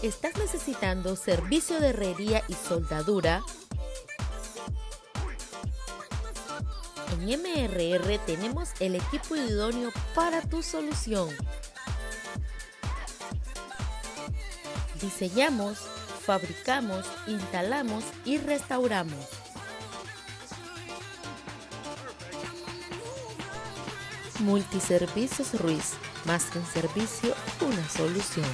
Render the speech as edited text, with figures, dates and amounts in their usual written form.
¿Estás necesitando servicio de herrería y soldadura? En MRR tenemos el equipo idóneo para tu solución. Diseñamos, fabricamos, instalamos y restauramos. Multiservicios Ruiz, más que un servicio, una solución.